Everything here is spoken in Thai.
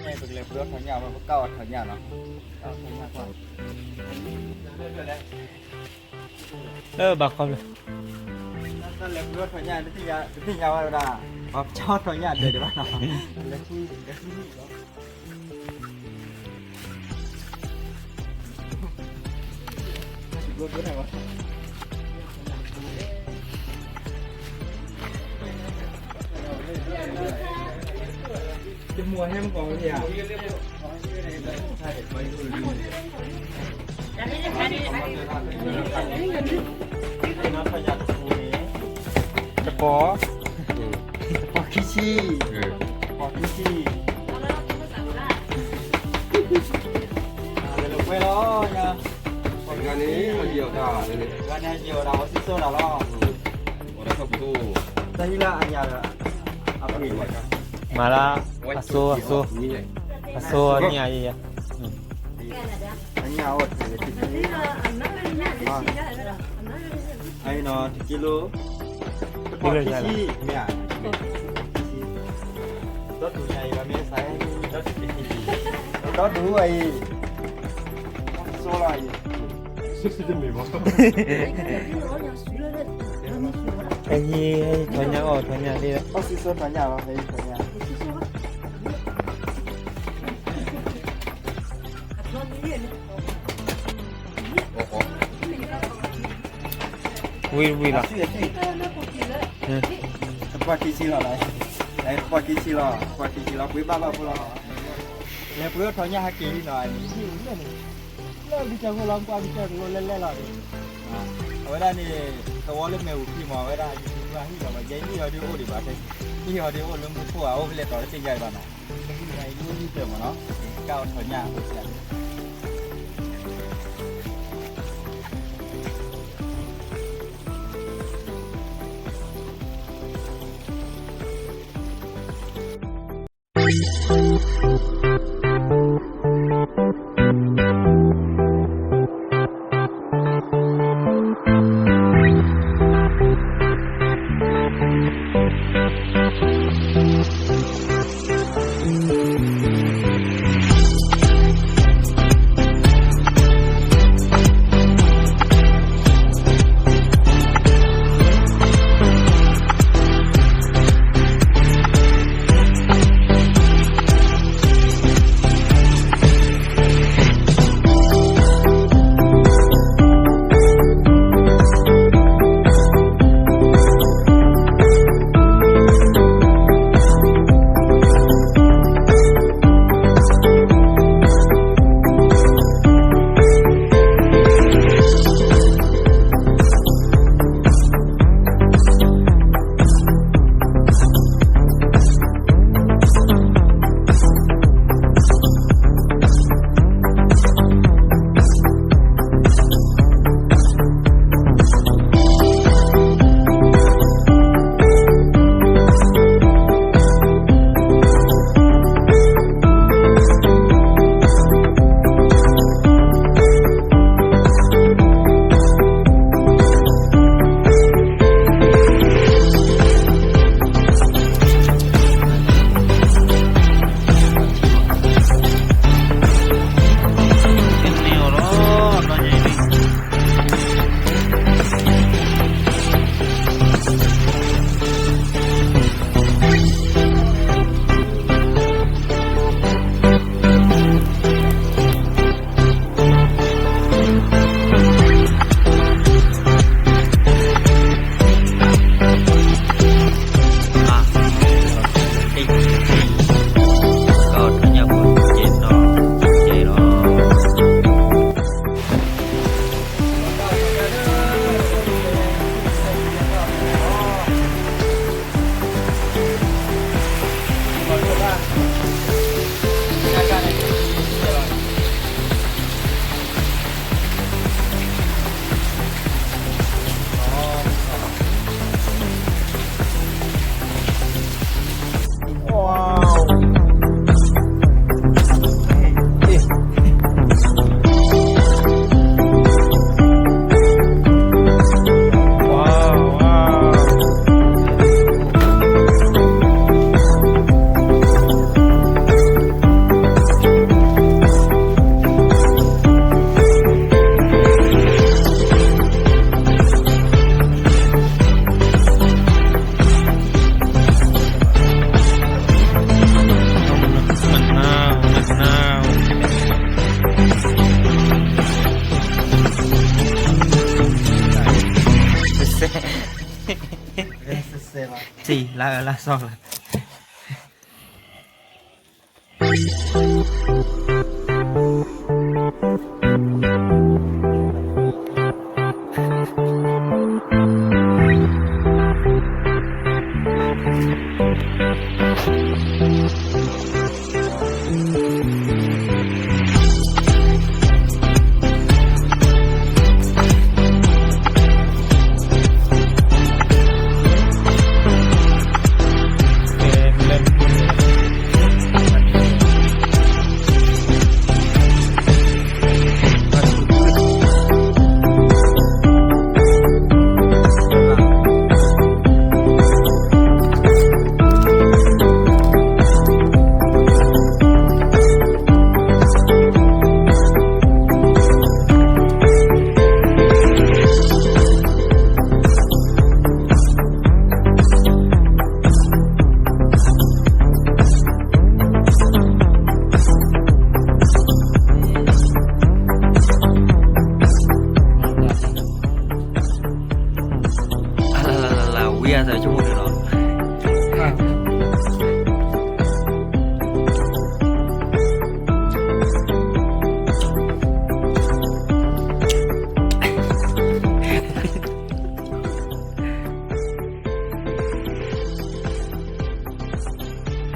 ngay từ lẹp nước thằng nhà mà có cao thằng nhà nó cao thằng nhà quá bà con rồi nó lẹp nước thằng nhà nó thì nhà vào là bắp cho thằng nhà để bạn nào lẹp chui đó luôn cái này mà cái mùa em còn gì à? Nó phải nhặt mùiจะปอขี้ชี้ปอขี้ชี้เลยลงไปแล้วเนี่ย งานนี้มันเดียวได้เลย วันนี้เดียวเราซิโซ่เราล้อ วันนั้นเขาดู แต่ที่ละอันยาเอาไปไว้กัน มาละอาโซ นี่ อาโซนี่อะไรอ่ะ อันยาอดเลยทีนี้ไอ้นอกิโลปอขี้ชี้เนี่ยรถดูใหญ่ว่าไม่ใส่รถติดขี้รถดูไอ้โซ่อะไร ไอ้ยี่ทอนยาออกทอนยาดีแล้ว เอาซิโซ่ถังยาวไอ้ถังยาว โอ้โห วีละ ปอขี้ชี้เราเลยไอ้ปอขี้ชี้เราคุยบ้าพวกเราเนี่ยเพื่อถังยากี่หน่อยเลิกดิจังพวกเราความดิจังเราเล่นเราดิเอาไว้ได้นี่ตัวเล็กแมวพี่มอไว้ได้ยูทูบว่าที่เราไปยัยนี่เราดูดิบ้าใช่ที่เราดูเรื่องพวกเอาไปเล่นต่อได้จริงใหญ่บ้านะที่ไหนรู้ที่เติมมาเนาะก้าวถังยาหัวใจ ละซองละ